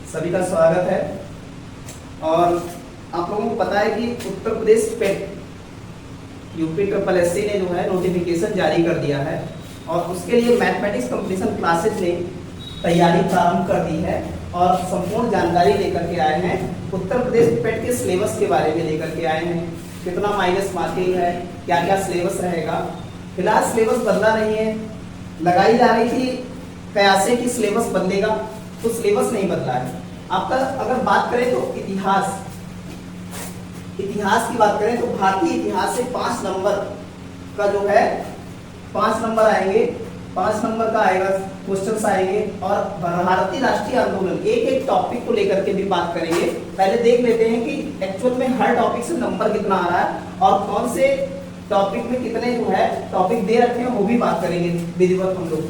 सभी का स्वागत है। और आप लोगों को पता है कि उत्तर प्रदेश पेट यूपी ट्रिपल एससी ने जो है नोटिफिकेशन जारी कर दिया है और उसके लिए मैथमेटिक्स कंपटीशन क्लासेज ने तैयारी प्रारंभ कर दी है और संपूर्ण जानकारी लेकर के आए हैं। उत्तर प्रदेश पेट के सिलेबस के बारे में लेकर के आए हैं, कितना माइनस मार्किंग है, क्या क्या सिलेबस रहेगा। फिलहाल सिलेबस बदला नहीं है, लगाई जा रही थी कयासे की सिलेबस बदलेगा, तो सिलेबस नहीं बदला है। आपका अगर बात करें तो इतिहास की बात करें तो भारतीय इतिहास से 5 नंबर का जो है 5 नंबर आएंगे, 5 नंबर का आएगा क्वेश्चंस आएंगे। और भारतीय राष्ट्रीय आंदोलन एक टॉपिक को लेकर के भी बात करेंगे। पहले देख लेते हैं कि एक्चुअल में हर टॉपिक से नंबर कितना आ रहा है और कौन से टॉपिक में कितने जो है टॉपिक दे रखे हैं, वो भी बात करेंगे विधिवत हम लोग।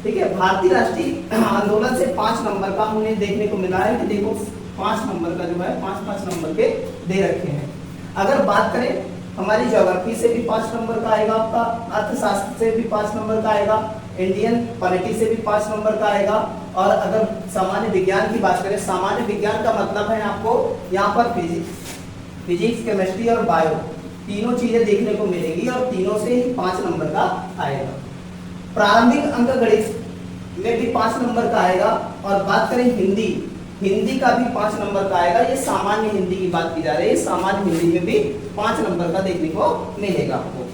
ठीक है, भारतीय राष्ट्रीय आंदोलन से 5 नंबर का हमें देखने को मिला है कि देखो 5 नंबर का जो है 5-5 नंबर के दे रखे हैं। अगर बात करें हमारी ज्योग्राफी से भी 5 नंबर का आएगा, आपका अर्थशास्त्र से भी 5 नंबर का आएगा, इंडियन पॉलिटी से भी 5 नंबर का आएगा। और अगर सामान्य विज्ञान की बात करें, सामान्य विज्ञान का मतलब है आपको यहाँ पर फिजिक्स, केमिस्ट्री और बायो तीनों चीजें देखने को मिलेगी और तीनों से ही 5 नंबर का आएगा। प्रारंभिक अंक गणित में भी 5 नंबर का आएगा। और बात करें हिंदी का भी 5 नंबर का आएगा। ये सामान्य हिंदी की बात की जा रही है, सामान्य हिंदी में भी 5 नंबर का देखने को मिलेगा आपको।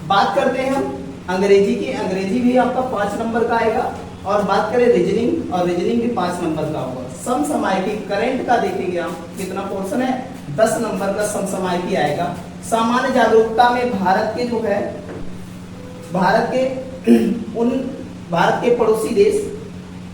बात करते हैं हम अंग्रेजी की, अंग्रेजी भी आपका 5 नंबर का आएगा। और बात करें रीजनिंग, और रीजनिंग भी 5 नंबर का होगा। समसामयिकी करंट का देखेंगे हम कितना पोर्शन है, 10 नंबर का समसामयिकी आएगा। सामान्य जागरूकता में भारत के जो है भारत के पड़ोसी देश,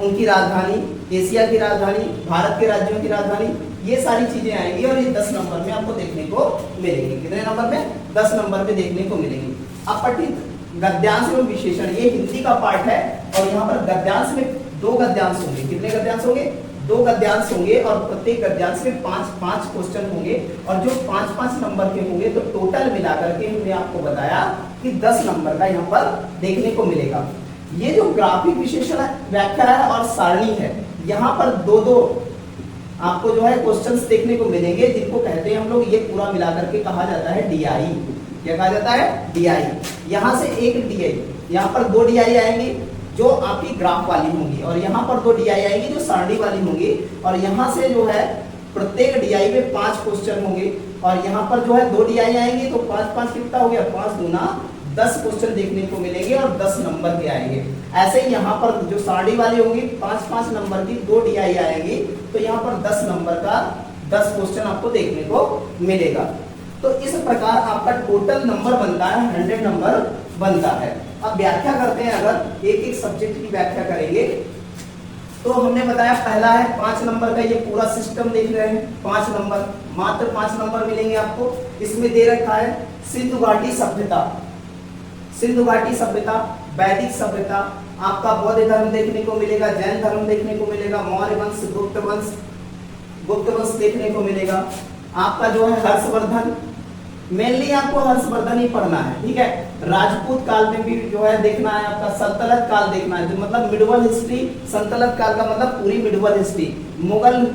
उनकी राजधानी, एशिया की राजधानी, भारत के राज्यों की राजधानी, ये सारी चीजें आएंगी और ये 10 नंबर में आपको देखने को मिलेंगी। कितने नंबर में? 10 नंबर में देखने को मिलेंगी। अपठित गद्यांश एवं विशेषण, ये हिंदी का पार्ट है और यहाँ पर गद्यांश में 2 गद्यांश होंगे। कितने गद्यांश होंगे? 2 गद्यांश होंगे और प्रत्येक गद्यांश में 5-5 क्वेश्चन होंगे और जो 5-5 नंबर के होंगे, तो टोटल मिलाकर के हमने आपको बताया कि 10 नंबर का यहाँ पर देखने को मिलेगा। ये जो ग्राफिक विशेषण व्याख्या है और सारणी है, यहाँ पर 2-2 आपको जो है क्वेश्चंस देखने को मिलेंगे, जिनको कहते हैं हम लोग, ये पूरा मिलाकर के कहा जाता है डीआई। क्या कहा जाता है? डीआई। यहाँ से एक डीआई, यहाँ पर 2 डीआई आएंगी जो आपकी ग्राफ वाली होंगी और यहाँ पर 2 डीआई आएंगी जो सारणी वाली होंगी। और यहाँ से जो है प्रत्येक डीआई में 5 क्वेश्चन होंगे और यहाँ पर जो है 2 डीआई आएंगी, तो 5-5 कितना हो गया? 5 दूना 10 क्वेश्चन देखने को मिलेंगे और 10 नंबर के आएंगे। ऐसे ही यहाँ पर जो सारणी वाली होंगी 5-5 नंबर की 2 डीआई आएंगी, तो यहाँ पर 10 नंबर का 10 क्वेश्चन आपको देखने को मिलेगा। तो इस प्रकार आपका टोटल नंबर बनता है 100 नंबर बनता है। अब व्याख्या करते हैं, अगर एक सब्जेक्ट की व्याख्या करेंगे तो हमने बताया पहला है 5 नंबर का, ये पूरा सिस्टम देख रहे हैं, 5 नंबर, मात्र 5 नंबर मिलेंगे आपको। इसमें दे रखा है सिंधु घाटी सभ्यता, वैदिक सभ्यता, आपका बौद्ध धर्म देखने को मिलेगा, जैन धर्म देखने को मिलेगा, मौर्य वंश, गुप्त वंश देखने को मिलेगा। आपका जो है हर्षवर्धन, मेनली आपको हर्षवर्धन ही पढ़ना है, ठीक है। राजपूत काल में भी जो है देखना है, आपका सल्तनत काल देखना है, जो मतलब मिडवल हिस्ट्री, सल्तनत काल का मतलब पूरी मिडवल हिस्ट्री, मुगल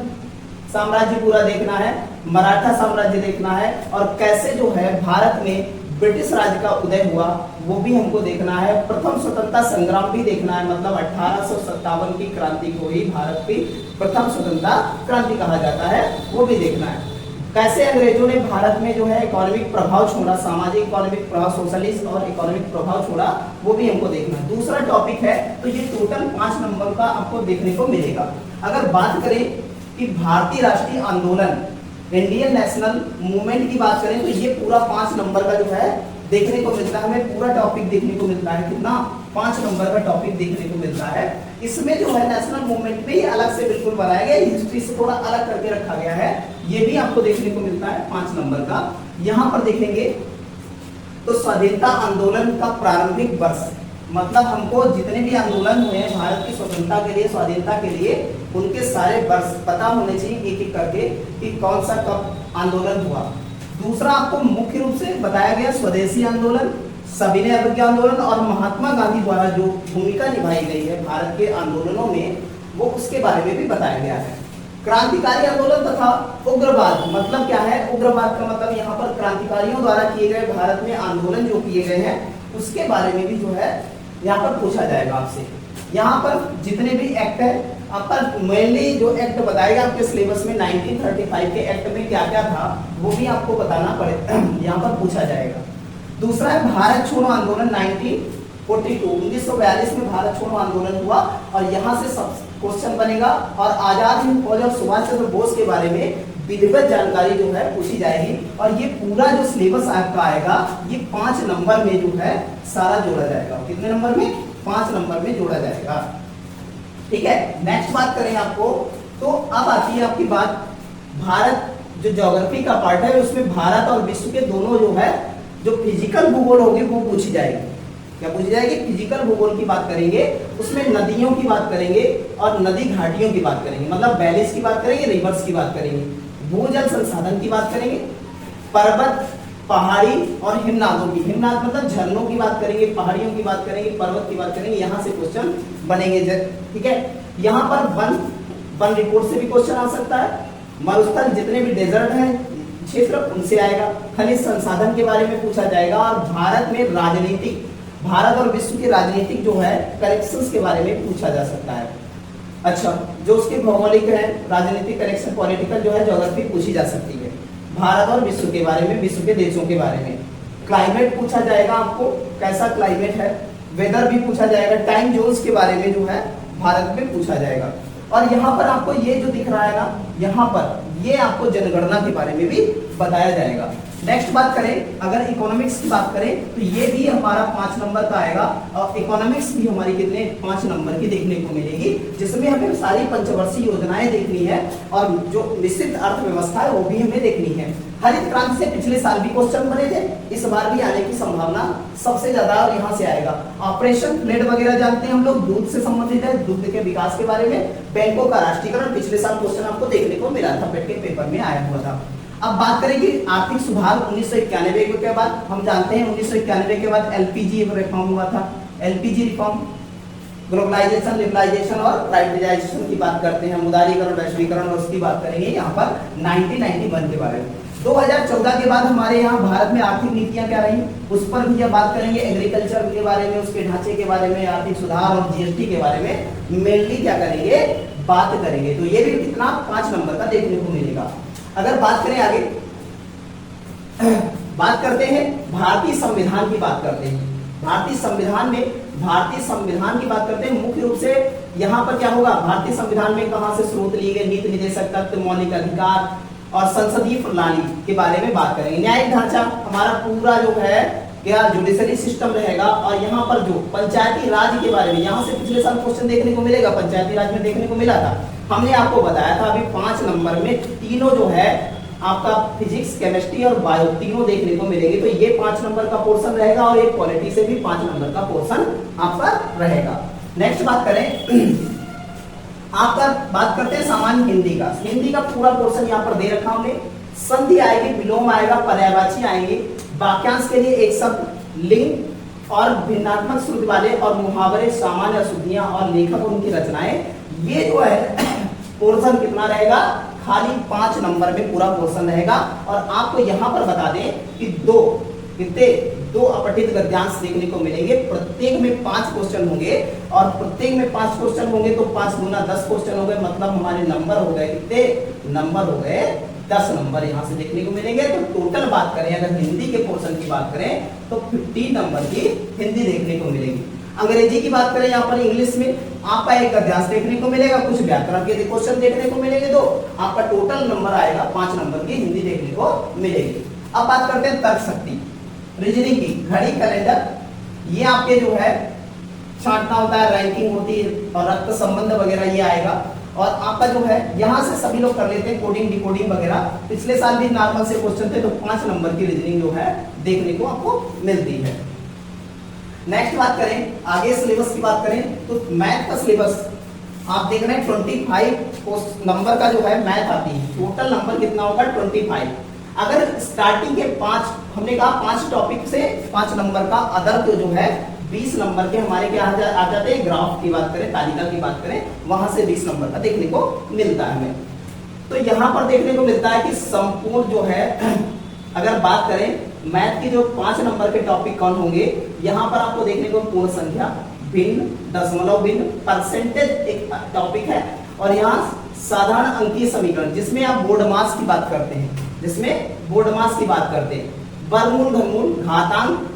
साम्राज्य पूरा देखना है, मराठा साम्राज्य देखना है, और कैसे जो है भारत में ब्रिटिश राज का उदय हुआ वो भी हमको देखना है। प्रथम स्वतंत्रता संग्राम भी देखना है, मतलब 1857 की क्रांति को ही भारत की प्रथम स्वतंत्रता क्रांति कहा जाता है, वो भी देखना है। कैसे अंग्रेजों ने भारत में जो है इकोनॉमिक प्रभाव छोड़ा, सामाजिक इकोनॉमिक प्रभाव, सोशलिस्ट और इकोनॉमिक प्रभाव छोड़ा, वो भी हमको देखना है। दूसरा टॉपिक है, तो ये टोटल 5 नंबर का आपको देखने को मिलेगा। अगर बात करें कि भारतीय राष्ट्रीय आंदोलन, इंडियन नेशनल मूवमेंट की बात करें, तो ये पूरा 5 नंबर का जो है देखने को मिलता है, हमें पूरा टॉपिक देखने को मिलता है। कितना? 5 नंबर का टॉपिक देखने को मिलता है। इसमें जो है नेशनल मूवमेंट में ही अलग से बिल्कुल बनाया गया, हिस्ट्री से थोड़ा अलग करके रखा गया है, ये भी आपको देखने को मिलता है 5 नंबर का। यहाँ पर देखेंगे तो स्वाधीनता आंदोलन का प्रारंभिक वर्ष, मतलब हमको जितने भी आंदोलन हुए हैं भारत की स्वतंत्रता के लिए, स्वाधीनता के लिए, उनके सारे वर्ष पता होने चाहिए एक एक करके कि कौन सा कब आंदोलन हुआ। दूसरा आपको मुख्य रूप से बताया गया स्वदेशी आंदोलन, सविनय अवज्ञा आंदोलन और महात्मा गांधी द्वारा जो भूमिका निभाई गई है भारत के आंदोलनों में, वो उसके बारे में भी बताया गया है। क्रांतिकारी आंदोलन तथा उग्रवाद, मतलब क्या है? उग्रवाद का मतलब यहाँ पर क्रांतिकारियों द्वारा किए गए भारत में आंदोलन जो किए गए हैं उसके बारे में भी जो है यहाँ पर पूछा जाएगा आपसे। यहाँ पर जितने भी एक्ट है आपका मेनली जो एक्ट बताएगा आपके सिलेबस में 1935 के एक्ट में क्या क्या था वो भी आपको बताना पड़े यहाँ पर पूछा जाएगा। दूसरा है भारत छोड़ो आंदोलन 1942 में भारत छोड़ो आंदोलन हुआ और यहाँ से सब क्वेश्चन बनेगा और आजाद हिंद फौज और सुभाष चंद्र बोस के बारे में विधिवत जानकारी जो है पूछी जाएगी और ये पूरा जो सिलेबस आपका आएगा ये 5 नंबर में जो है सारा जोड़ा जाएगा। कितने नंबर में? 5 नंबर में जोड़ा जाएगा। ठीक है, नेक्स्ट बात करें आपको तो अब आती है आपकी बात भारत जो ज्योग्राफी का पार्ट है उसमें भारत और विश्व के दोनों जो है जो फिजिकल भूगोल होगी वो पूछी जाएगी। क्या पूछी जाएगी? फिजिकल भूगोल की बात करेंगे, उसमें नदियों की बात करेंगे और नदी घाटियों की बात करेंगे, मतलब वैलीज की बात करेंगे, रिवर्स की बात करेंगे, भूजल संसाधन की बात करेंगे, पर्वत पहाड़ी और हिमनादों की, हिमनाद मतलब झरनों की बात करेंगे, पहाड़ियों की बात करेंगे, पर्वत की बात करेंगे, यहाँ से क्वेश्चन बनेंगे। ठीक है, यहाँ पर वन रिपोर्ट से भी क्वेश्चन आ सकता है, मरुस्थल जितने भी डेजर्ट हैं क्षेत्र उनसे आएगा, खनिज संसाधन के बारे में पूछा जाएगा और भारत में राजनीतिक, भारत और विश्व की राजनीतिक जो है कनेक्शंस के बारे में पूछा जा सकता है। अच्छा, जो उसके भौगोलिक है राजनीतिक कनेक्शन पॉलिटिकल जो है ज्योग्राफी पूछी जा सकती है, भारत और विश्व के बारे में, विश्व के देशों के बारे में। क्लाइमेट पूछा जाएगा आपको, कैसा क्लाइमेट है, वेदर भी पूछा जाएगा, टाइम जोन्स के बारे में जो है भारत में पूछा जाएगा। और यहाँ पर आपको ये जो दिख रहा है ना, यहाँ पर ये आपको जनगणना के बारे में भी बताया जाएगा। नेक्स्ट बात करें अगर इकोनॉमिक्स की बात करें तो ये भी हमारा 5 नंबर का आएगा और इकोनॉमिक्स भी हमारी कितने 5 नंबर की देखने को मिलेगी, जिसमें हमें सारी पंचवर्षीय योजनाएं देखनी है और जो निश्चित अर्थव्यवस्था है वो भी हमें देखनी है। हरित क्रांति से पिछले साल भी क्वेश्चन बने थे, इस बार भी आने की संभावना सबसे ज्यादा और यहाँ से आएगा। ऑपरेशन फ्लड वगैरह जानते हैं हम लोग, दूध से संबंधित है, दूध के विकास के बारे में, बैंकों का राष्ट्रीयकरण, पिछले साल क्वेश्चन आपको देखने को मिला था, पेट के पेपर में आया हुआ था। अब बात करें कि आर्थिक सुधार 1991 के बाद, हम जानते हैं 1991 के बाद एलपीजी रिफॉर्म हुआ था, एलपीजी रिफॉर्म, ग्लोबलाइजेशन, लिबरलाइजेशन और प्राइवेटाइजेशन की बात करते हैं, उदारीकरण, वैश्वीकरण और उसकी बात करेंगे यहाँ पर 1991 के बारे में। 2014 के बाद हमारे यहाँ भारत में आर्थिक नीतियां क्या रही उस पर भी बात करेंगे, एग्रीकल्चर के बारे में, उसके ढांचे के बारे में, आर्थिक सुधार और जीएसटी के बारे में मेनली क्या करेंगे, बात करेंगे। तो ये भी कितना 5 नंबर का देखने को मिलेगा। अगर बात करें आगे, बात करते हैं भारतीय संविधान की बात करते हैं, भारतीय संविधान की बात करते हैं। मुख्य रूप से यहाँ पर क्या होगा, भारतीय संविधान में कहां से स्रोत लिए गए, नीति निर्देशक तत्व, मौलिक अधिकार और संसदीय प्रणाली के बारे में बात करेंगे। न्यायिक ढांचा हमारा पूरा जो है क्या जुडिशरी सिस्टम रहेगा और यहाँ पर जो पंचायती राज के बारे में, यहाँ से पिछले साल क्वेश्चन देखने को मिलेगा, पंचायती राज में देखने को मिला था, हमने आपको बताया था। अभी 5 नंबर में तीनों जो है आपका फिजिक्स, केमिस्ट्री और बायो तीनों देखने को मिलेंगे, तो ये 5 नंबर का पोर्शन रहेगा और एक पॉलिटी से भी 5 नंबर का पोर्शन आपका रहेगा। नेक्स्ट बात करें आपका, बात करते हैं सामान्य हिंदी का। हिंदी का पूरा पोर्शन यहाँ पर दे रखा हमने, संधि आएगी, विलोम आएगा, पर्यायवाची आएंगे, वाक्यांश के लिए एक शब्द, लिंग और भिन्नात्मक श्रुति वाले और मुहावरे, सामान्य अशुद्धियां और लेखक उनकी रचनाएं, ये जो है पोर्शन कितना रहेगा, खाली 5 नंबर में पूरा पोर्शन रहेगा। और आपको यहाँ पर बता दें कि दो अपठित गद्यांश देखने को मिलेंगे, प्रत्येक में 5 क्वेश्चन होंगे और प्रत्येक में 5 क्वेश्चन होंगे तो 5 गुना 10 क्वेश्चन हो गए, मतलब हमारे नंबर हो गए कितने, नंबर हो गए 10 नंबर यहाँ से देखने को मिलेंगे। तो टोटल बात करें अगर हिंदी के पोर्शन की बात करें तो 50 नंबर की हिंदी देखने को मिलेगी। अंग्रेजी की बात करें यहाँ पर इंग्लिश में आपका एक गद्यांश देखने को मिलेगा, कुछ व्याकरण के क्वेश्चन देखने को मिलेंगे, तो आपका टोटल नंबर आएगा 5 नंबर की हिंदी देखने को मिलेगी। अब बात करते हैं तर्क शक्ति, रीजनिंग की, घड़ी, कैलेंडर, ये आपके जो है छांटना होता है, रैंकिंग होती है और रक्त संबंध वगैरह ये आएगा। और आपका जो है यहाँ से सभी लोग कर लेते हैं कोडिंग, डिकोडिंग वगैरह, पिछले साल भी नॉर्मल से क्वेश्चन थे, तो 5 नंबर की रीजनिंग जो है देखने को आपको मिलती है। नेक्स्ट बात करें आगे सिलेबस की बात करें तो मैथ का सिलेबस आप देख रहे हैं 25 नंबर का जो है मैथ आती है, टोटल नंबर कितना होगा 25। अगर स्टार्टिंग के 5 हमने कहा 5 टॉपिक से 5 नंबर का, अदर तो जो है 20 नंबर के हमारे क्या आ जाते हैं, ग्राफ की बात करें, तालिका की बात करें, वहां से 20 नंबर का देखने को मिलता है हमें। तो यहाँ पर देखने को मिलता है कि संपूर्ण जो है अगर बात करें मैथ के जो 5 नंबर के टॉपिक कौन होंगे, यहाँ पर आपको देखने को पूर्ण संख्या, भिन्न, दशमलव भिन्न, परसेंटेज एक टॉपिक है, और यहाँ साधारण अंकीय समीकरण जिसमें आप बोर्ड मास की बात करते हैं, जिसमें बोर्ड मास की बात करते हैं, वर्गमूल, घनमूल, घातांक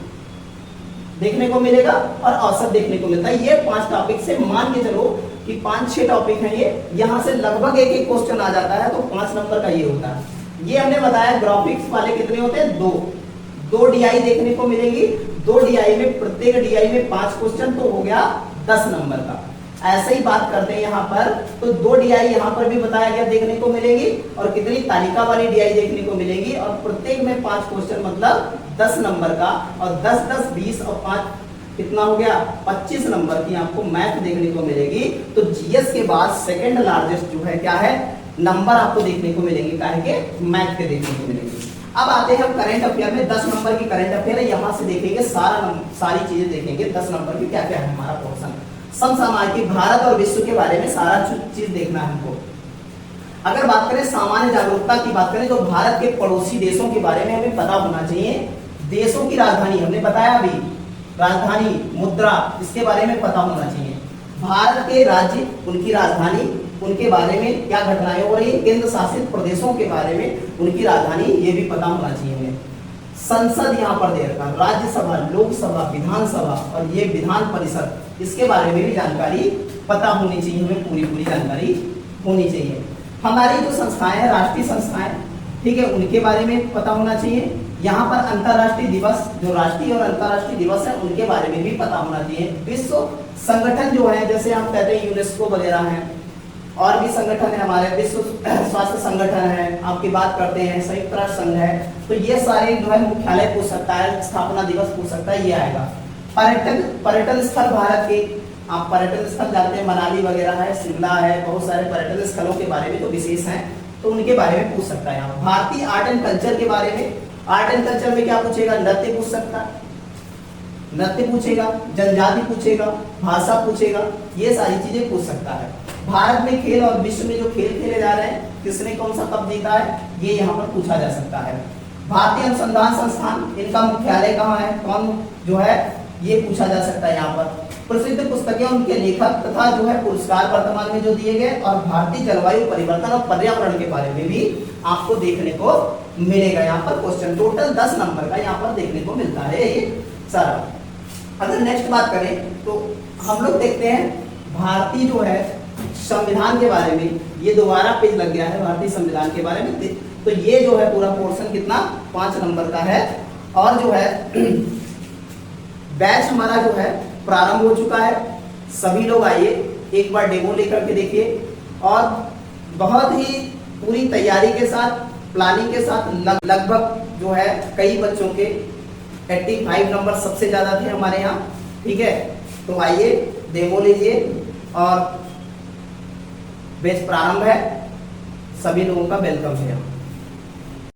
देखने को मिलेगा और औसत देखने को मिलता है। ये 5 टॉपिक से मान के चलो कि 5-6 टॉपिक हैं ये, यहाँ से लगभग एक एक क्वेश्चन आ जाता है, तो 5 नंबर का ये होता है। ये हमने बताया ग्राफिक्स वाले कितने होते हैं, 2 DI देखने को मिलेंगी, 2 DI में प्रत्येक DI में 5 क्वेश्चन, तो हो गया 10 नंबर का। ऐसे ही बात करते हैं यहाँ पर, तो 2 DI यहाँ पर भी बताया गया देखने को मिलेगी, और कितनी तालिका वाली DI देखने को मिलेगी, और प्रत्येक में 5 क्वेश्चन मतलब 10 नंबर का, और 10 10 20 और 5 कितना हो गया 25 नंबर की आपको मैथ देखने को मिलेगी। तो जीएस के बाद सेकंड लार्जेस्ट जो है क्या है नंबर आपको देखने को मिलेंगे, काहे के मैथ के देखने को मिलेंगे। अब आते हैं हम करंट अफेयर में, 10 नंबर की करंट अफेयर है, यहाँ से देखेंगे सारी चीजें देखेंगे 10 नंबर की क्या क्या है हमारा पोर्शन। समसामयिक भारत और विश्व के बारे में सारा चीज देखना है हमको। अगर बात करें सामान्य जागरूकता की बात करें, तो भारत के पड़ोसी देशों के बारे में हमें पता होना चाहिए। देशों की राजधानी हमने बताया अभी, राजधानी, मुद्रा, इसके बारे में पता होना चाहिए। भारत के राज्य, उनकी राजधानी, उनके बारे में क्या घटनाएं हो रही है, केंद्र शासित प्रदेशों के बारे में उनकी राजधानी, ये भी पता होना चाहिए हमें। संसद यहाँ पर दे रखा, राज्यसभा, लोकसभा, विधानसभा और ये विधान परिषद, इसके बारे में भी जानकारी पता होनी चाहिए हमें, पूरी जानकारी होनी चाहिए। हमारी जो संस्थाएं हैं, राष्ट्रीय संस्थाएं, ठीक है, उनके बारे में पता होना चाहिए। यहाँ पर अंतरराष्ट्रीय दिवस, जो राष्ट्रीय और अंतरराष्ट्रीय दिवस है उनके बारे में भी पता होना चाहिए। विश्व संगठन जो है, जैसे हम कहते हैं यूनेस्को वगैरह है, और भी संगठन है हमारे, विश्व स्वास्थ्य संगठन है, आपकी बात करते हैं संयुक्त राष्ट्र संघ है, तो ये सारे जो है मुख्यालय पूछ सकता है, स्थापना दिवस पूछ सकता है, ये आएगा। पर्यटन स्थल भारत के, आप पर्यटन स्थल जानते हैं, मनाली वगैरह है, शिमला है, बहुत सारे पर्यटन स्थलों के बारे में जो विशेष हैं, तो उनके बारे में पूछ सकता है यहाँ। भारतीय आर्ट एंड कल्चर के बारे में, आर्ट एंड कल्चर में क्या पूछेगा, नृत्य पूछ सकता है, नृत्य पूछेगा, जनजाति पूछेगा, भाषा पूछेगा, ये सारी चीजें पूछ सकता है। भारत में खेल और विश्व में जो खेल खेले जा रहे हैं, किसने कौन सा कप जीता है, ये यहाँ पर पूछा जा सकता है। भारतीय अनुसंधान संस्थान, इनका मुख्यालय कहाँ है, कौन जो है, ये पूछा जा सकता है यहाँ पर। प्रसिद्ध पुस्तकें, उनके लेखक तथा जो है पुरस्कार वर्तमान में जो दिए गए, और भारतीय जलवायु परिवर्तन और पर्यावरण के बारे में भी आपको देखने को मिलेगा यहाँ पर क्वेश्चन। टोटल 10 नंबर का यहाँ पर देखने को मिलता है ये सारा। अगर नेक्स्ट बात करें तो हम लोग देखते हैं भारतीय जो है संविधान के बारे में, ये दोबारा पेज लग गया है भारतीय संविधान के बारे में, तो ये जो है पूरा पोर्शन कितना 5 नंबर का है, और जो है बैच हमारा जो है प्रारंभ हो चुका है। सभी लोग आइए एक बार डेमो लेकर के देखिए, और बहुत ही पूरी तैयारी के साथ, प्लानिंग के साथ, लगभग जो है कई बच्चों के 85 नंबर सबसे ज्यादा थे हमारे यहाँ, ठीक है। तो आइए डेमो लीजिए, और बैच प्रारंभ है, सभी लोगों का वेलकम है।